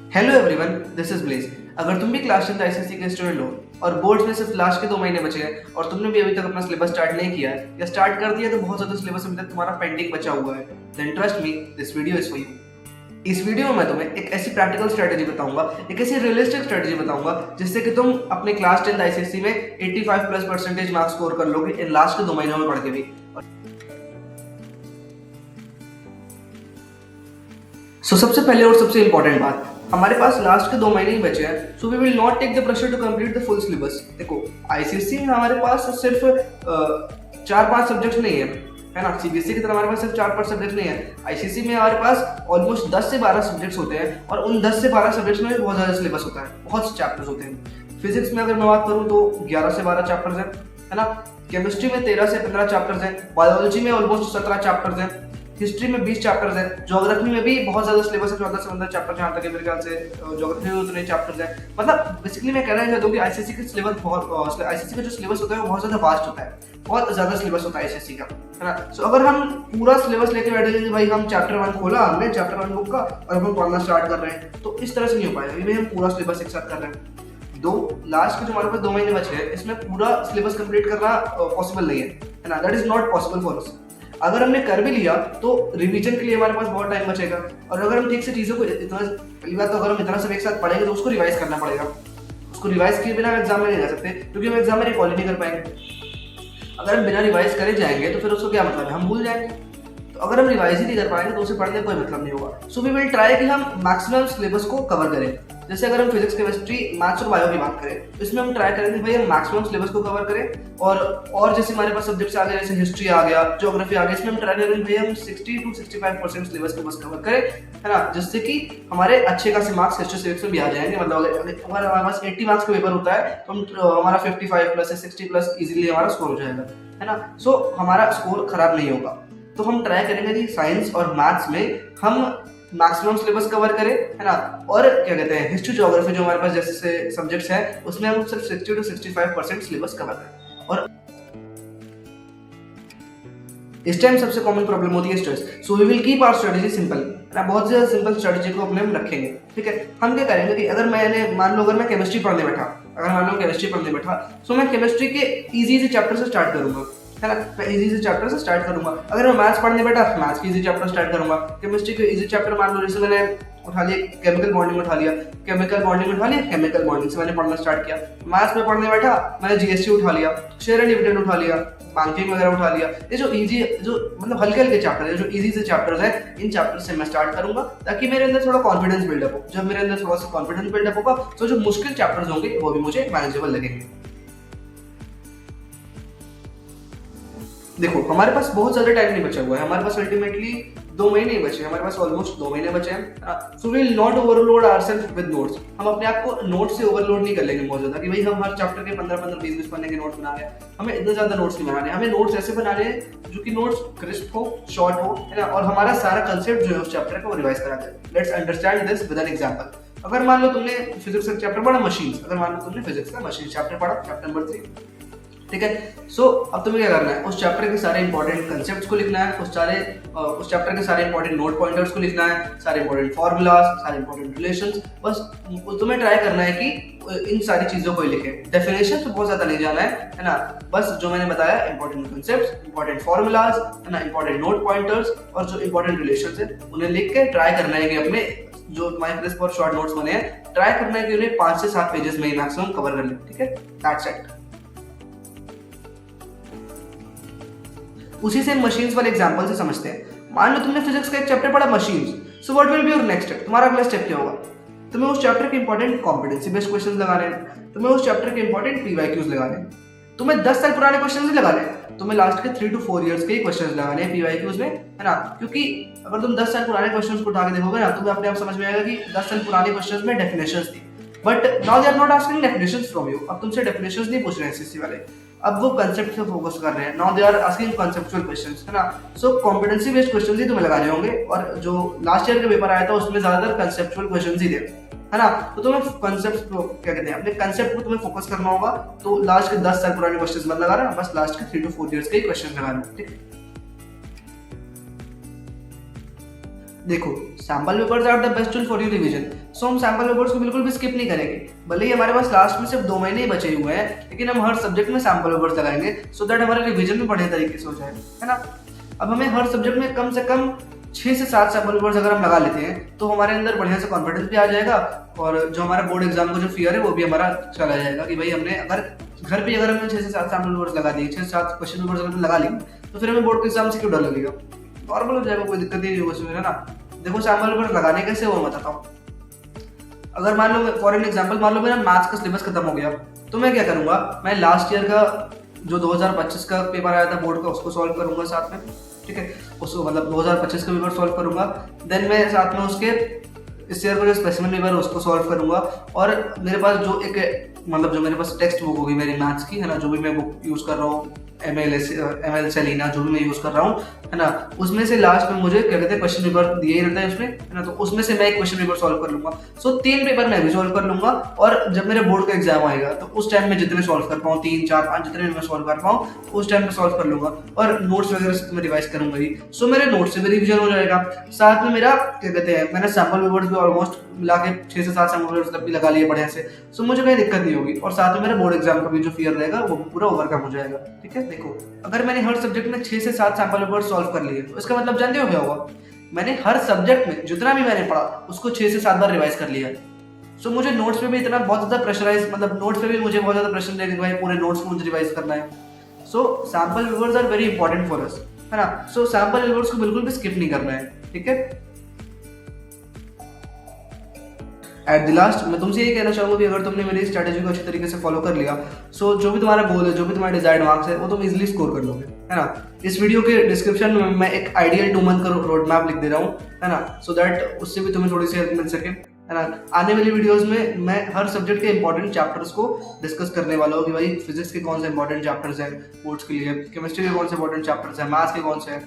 Hello everyone, this is Blaze. अगर तुम भी क्लास 10 आईसीएसई के स्टूडेंट हो और बोर्ड्स में सिर्फ लास्ट के 2 महीने बचे हैं और तुमने भी अभी तक अपना सिलेबस स्टार्ट नहीं किया है या स्टार्ट कर दिया तो बहुत ज्यादा सिलेबस अभी तक तुम्हारा पेंडिंग बचा हुआ है, then trust me, this video is for you. इस वीडियो में मैं तुम्हें एक ऐसी प्रैक्टिकल स्ट्रेटेजी बताऊंगा, एक ऐसी रियलिस्टिक स्ट्रेटेजी बताऊंगा जिससे कि तुम अपने क्लास 10 आईसीएसई में 85+ % मार्क्स स्कोर कर लोगे इन लास्ट के 2 महीनों में पढ़ के भी। सबसे पहले और सबसे इंपॉर्टेंट बात, हमारे पास लास्ट के 2 महीने ही बचे हैं, so we will not take the pressure to complete the full syllabus. देखो, आईसीएसई में हमारे पास सिर्फ 4-5 सब्जेक्ट्स नहीं है ना। सीबीएसई की तरह हमारे पास सिर्फ 4-5 सब्जेक्ट्स नहीं है। आईसीएसई में हमारे पास ऑलमोस्ट 10 से 12 सब्जेक्ट्स होते हैं और उन 10 से 12 सब्जेक्ट्स में भी बहुत ज्यादा सिलेबस होता है, बहुत से चैप्टर्स होते हैं। फिजिक्स में अगर मैं बात करूँ तो 11 से 12 चैप्टर्स हैं, है ना। केमिस्ट्री में 13 से 15 चैप्टर्स हैं, बायोलॉजी में ऑलमोस्ट 17 चैप्टर्स हैं, हिस्ट्री में 20 चैप्टर्स हैं, ज्योग्राफी में भी बहुत ज्यादा सिलेबस है, 14 से 15 चैप्टर जहाँ तक है मेरे ख्याल से। ज्योग्राफी में उतने चैप्टर्स हैं। मतलब बेसिकली मैं कहना चाहता हूँ कि आईसीएसई का सिलेबस बहुत, आईसीएसई का जो सिलेबस होता है वो बहुत ज्यादा वास्ट होता है, बहुत ज्यादा सिलेबस होता है आईसीएसई का, है ना। सो अगर हम पूरा सिलेबस लेके बैठे कि भाई हम चैप्टर 1 खोला हमने, चैप्टर 1 बुक का, और हम पढ़ना स्टार्ट कर रहे हैं, तो इस तरह से नहीं हो पाएगा। भाई हम पूरा सिलेबस एक साथ कर रहे हैं। लास्ट के जो हमारे पास 2 महीने बचे हैं इसमें पूरा सिलेबस कंप्लीट करना पॉसिबल नहीं है ना। That is not possible for us. अगर हमने कर भी लिया तो रिवीजन के लिए हमारे पास बहुत टाइम बचेगा, और अगर हम ठीक से चीजों को इतना, पहली बात तो अगर हम इतना सब एक साथ पढ़ेंगे तो उसको रिवाइज करना पड़ेगा। उसको रिवाइज किए बिना एग्जाम में नहीं जा सकते, क्योंकि हम एग्जाम में रिकॉल नहीं कर पाएंगे। अगर हम बिना रिवाइज करे जाएंगे तो फिर उसको क्या मतलब है, हम भूल जाएंगे। तो अगर हम रिवाइज ही नहीं कर पाएंगे तो उसे पढ़ने का कोई मतलब नहीं होगा। सो वी विल ट्राई कि हम मैक्सिमम सिलेबस को कवर करें। जैसे अगर हम फिजिक्स, केमिस्ट्री, मैथ्स और बायो की बात करें तो इसमें हम ट्राई करेंगे भाई हम मैक्सिमम सिलेबस को कवर करें, और जैसे हमारे पास सब्जेक्ट्स आ गए, जैसे हिस्ट्री आ गया, ज्योग्राफी आ गया, इसमें हम ट्राई करेंगे भाई हम 60 to 65% सिलेबस को बस कवर करें, है ना। जिससे कि हमारे अच्छे खासे मार्क्स हिस्ट्री सिविक्स में भी आ जाएंगे। मतलब अगर हमारे पास 80 मार्क्स का पेपर होता है तो हमारा 55+ या 60+ इजीली हमारा स्कोर हो जाएगा, है ना। सो हमारा स्कोर खराब नहीं होगा। तो हम ट्राई करेंगे कि साइंस और मैथ्स में हम मैक्सिमम सिलेबस कवर करें, है ना। और क्या कहते हैं, हिस्ट्री, ज्योग्राफी जो हमारे पास जैसे सब्जेक्ट्स हैं उसमें हम सिर्फ 60 to 65% सिलेबस कवर करें। और इस टाइम सबसे कॉमन प्रॉब्लम होती है stress. So we will keep our strategy simple, है ना। बहुत ज्यादा सिंपल स्ट्रेटजी को अपने हम रखेंगे, ठीक है। हम क्या करेंगे कि अगर मैंने मान लो अगर मैं केमिस्ट्री पढ़ने बैठा, सो मैं केमिस्ट्री के इजी चैप्टर से स्टार्ट करूंगा, है ना। मैं इजी से चैप्टर से स्टार्ट करूंगा। अगर मैं मैथ्स पढ़ने बैठा, मैथ्स के इजी चैप्टर स्टार्ट करूंगा। केमिस्ट्री के इजी चैप्टर मान लो जैसे मैंने उठा लिया केमिकल बॉन्डिंग उठा लिया, केमिकल बॉन्डिंग से मैंने पढ़ना स्टार्ट किया। मैथ्स में पढ़ने बैठा, मैंने जीएसटी उठा लिया, शेयर एंड डिविडेंड उठा लिया, बैंकिंग वगैरह उठा लिया। ये जो इजी, जो मतलब हल्के चैप्टर है, जो इजी से चैप्टर्स हैं, इन चैप्टर से मैं स्टार्ट करूंगा ताकि मेरे अंदर थोड़ा कॉन्फिडेंस बिल्डअप हो। जब मेरे अंदर थोड़ा सा कॉन्फिडेंस बिल्डअप होगा तो जो मुश्किल चैप्टर्स होंगे वो भी मुझे मैनेजेबल लगेंगे। देखो, हमारे पास बहुत ज्यादा टाइम नहीं बचा हुआ है, हमारे पास अल्टीमेटली 2 महीने ही बचे, हमारे पास ऑलमोस्ट 2 महीने बचे हैं। So we will not overload ourself with notes. हम अपने आप को नोट्स से ओवरलोड नहीं कर लेंगे बहुत ज्यादा कि भाई हम हर चैप्टर के 15-15, 20-20 पन्ने के नोट्स बना रहे हैं। हमें इतने ज्यादा नोट्स नहीं बनाने, हमें नोट्स ऐसे बनाने हैं जो कि नोट्स क्रिस्प हो, शॉर्ट हो, है ना, और हमारा सारा कंसेप्ट जो है उस चैप्टर का वो रिवाइज करा दे। Let's understand this with an example. अगर मान लो तुमने फिजिक्स का चैप्टर पढ़ा मशीन्स, अगर मान लो तुमने फिजिक्स का मशीन चैप्टर पढ़ा, चैप्टर नंबर 3, ठीक है। सो अब तुम्हें क्या करना है, उस चैप्टर के सारे इंपॉर्टेंट कंसेप्ट्स को लिखना है, उस चैप्टर के सारे इंपॉर्टेंट नोट पॉइंटर्स को लिखना है, सारे इंपॉर्टेंट फॉर्मूलाज, सारे इंपॉर्टेंट रिलेशंस। बस तुम्हें ट्राई करना है कि इन सारी चीजों को ही लिखे। डेफिनेशन तो बहुत ज्यादा नहीं जाना है ना। बस जो मैंने बताया, इंपॉर्टेंट कंसेप्ट्स, इंपॉर्टेंट फॉर्मूलाज, है ना, इंपॉर्टेंट नोट पॉइंटर्स और जो इंपॉर्टेंट रिलेशंस है उन्हें लिख के ट्राई करना है कि अपने जो तुम्हारे क्रिस्प और शॉर्ट नोट्स बने हैं, ट्राई करना है कि उन्हें 5 से 7 पेजेस में ही मैक्सिमम कवर कर ले, ठीक है। That's it. उसी से मशीन्स वाले एग्जांपल से समझते हैं। मान लो तुमने फिजिक्स का एक चैप्टर पढ़ा machines, so what will be your next step, तुम्हारा अगला स्टेप क्या होगा। तुम्हें उस चैप्टर के इंपॉर्टेंट कॉम्पिटेंसी बेस्ड क्वेश्चंस लगाने हैं, तुम्हें उस चैप्टर के इंपॉर्टेंट पीवाईक्यूज लगाने हैं, तुम्हें 10 साल पुराने क्वेश्चंस ही लगाने हैं, तुम्हें लास्ट के 3 to 4 इयर्स के ही क्वेश्चंस लगाने हैं पीवाईक्यूज में, है ना। क्योंकि अगर तुम 10 साल पुराने क्वेश्चंस को उठा के देखोगे ना, तुम्हें अपने आप समझ में आएगा कि 10 साल पुराने क्वेश्चंस में डेफिनेशंस थी, but now they are not asking definitions from you. अब तुमसे डेफिनेशंस नहीं पूछ रहे हैं एसएससी वाले, अब वो कंसेप्ट पे फोकस कर रहे हैं। Now they are asking conceptual questions, है ना। सो कॉम्पिटेंसी बेस्ड क्वेश्चंस ही तुम्हें लगाने होंगे, और जो लास्ट ईयर का पेपर आया था उसमें ज्यादातर कंसेप्चुअल क्वेश्चंस ही थे, है ना। तो तुम्हें कंसेप्ट को क्या कहते हैं, अपने कंसेप्ट को तुम्हें फोकस करना होगा। तो लास्ट के 10 साल पुराने क्वेश्चंस मत लगा रहा, बस लास्ट के 3 to 4 इयर्स के ही क्वेश्चंस लगाना, ठीक है। देखो, sample papers are the best tool for you revision. So हम सैम्पल पेपर्स को बिल्कुल भी स्किप नहीं करेंगे। भले ही हमारे पास लास्ट में सिर्फ 2 महीने ही बचे हुए हैं, लेकिन हम हर सब्जेक्ट में सैम्पल पेपर्स लगाएंगे सो दैट हमारा रिवीजन भी बढ़िया तरीके से हो जाए, है ना। अब हमें हर सब्जेक्ट में कम से कम 6 से 7 सैम्पल पेपर्स अगर हम लगा लेते हैं तो हमारे अंदर बढ़िया से कॉन्फिडेंस भी आ जाएगा, और जो हमारा बोर्ड एग्जाम का जो फियर है वो भी हमारा चला जाएगा कि भाई हमने अगर घर पे अगर हमने 6 से 7 सैम्पल पेपर्स लगा दिए, 6 से 7 क्वेश्चन पेपर्स अगर लगा लिए, तो फिर हमें बोर्ड के एग्जाम से क्यों डर लगेगा, नॉर्मल हो जाएगा, कोई दिक्कत ही नहीं होगी उसमें, है ना। देखो, सैम्पल पेपर लगाने कैसे वो मैं बताता हूँ। अगर मान लो फॉर एन एग्जाम्पल, मान लो मेरा मैथ्स का सिलेबस खत्म हो गया, तो मैं क्या करूंगा, मैं लास्ट ईयर का जो 2025 का पेपर आया था बोर्ड का उसको सॉल्व करूंगा साथ में, ठीक है, उसको मतलब 2025 का पेपर सॉल्व करूंगा। देन मैं साथ में उसके इस ईयर का जो स्पेसिमेन पेपर है उसको सॉल्व करूंगा, और मेरे पास जो एक मतलब जो मेरे पास टेक्स्ट बुक होगी मेरी मैथ्स की, है ना, जो भी मैं बुक यूज कर रहा हूँ, ML सेलिना जो भी मैं यूज कर रहा हूँ, है ना, उसमें से लास्ट में मुझे क्या कहते हैं क्वेश्चन पेपर दिए ही रहता है उसमें, है ना, तो उसमें से मैं एक क्वेश्चन पेपर सॉल्व कर लूंगा। सो 3 पेपर मैं भी सॉल्व कर लूंगा, और जब मेरे बोर्ड का एग्जाम आएगा तो उस टाइम में जितने सॉल्व कर पाऊँ, 3 4 5 जितने भी मैं सॉल्व कर पाऊँ उस टाइम में सॉल्व कर लूंगा, और नोट्स वगैरह से मैं रिवाइज करूंगा ही। सो मेरे नोट्स से भी रिविजन हो जाएगा, साथ में मेरा क्या कहते हैं मैंने सैम्पल पेपर्स भी ऑलमोस्ट मिला के 6 से 7 सैम्पल पेपर्स भी लगा लिए बढ़िया से। सो मुझे कोई दिक्कत नहीं होगी, और साथ में मेरे बोर्ड एग्जाम का भी जो फियर रहेगा वो पूरा ओवरकम हो जाएगा, ठीक है। देखो, अगर मैंने हर सब्जेक्ट में 6 से 7 सैम्पल पेपर सॉल्व कर लिए तो इसका मतलब जानते हो क्या होगा, मैंने हर सब्जेक्ट में जितना भी मैंने पढ़ा उसको 6 से 7 बार रिवाइज कर लिया। सो मुझे नोट्स पे भी इतना बहुत ज्यादा प्रेशराइज, मतलब नोट्स पे भी मुझे बहुत ज्यादा प्रेशर रहेगा कि भाई पूरे नोट्स को मुझे रिवाइज करना है। So sample papers are very important for us, है ना। सो सैम्पल पेपर्स को बिल्कुल भी स्किप नहीं करना है, ठीक है। एट द लास्ट मैं तुमसे यही कहना चाहूंगा कि अगर तुमने मेरी स्ट्रैटेजी को अच्छी तरीके से फॉलो कर लिया, सो जो भी तुम्हारा गोल है, जो भी तुम्हारे डिजायर्ड मार्क्स है, वो तुम इजीली स्कोर कर लोगे, है ना। इस वीडियो के डिस्क्रिप्शन में मैं एक आइडियल 2 मंथ का रोड मैप लिख दे रहा हूँ, है ना, सो दैट उससे भी तुम्हें थोड़ी सी हेल्प मिल सके, है ना। आने वाली वीडियोस में मैं हर सब्जेक्ट के इंपॉर्टेंट चैप्टर्स को डिस्कस करने वाला हूँ कि भाई फिजिक्स के कौन से इंपॉर्टेंट चैप्टर्स हैं बोर्ड्स के लिए, केमिस्ट्री के कौन से इंपॉर्टेंट चैप्टर्स हैं, मैथ्स के कौन से हैं,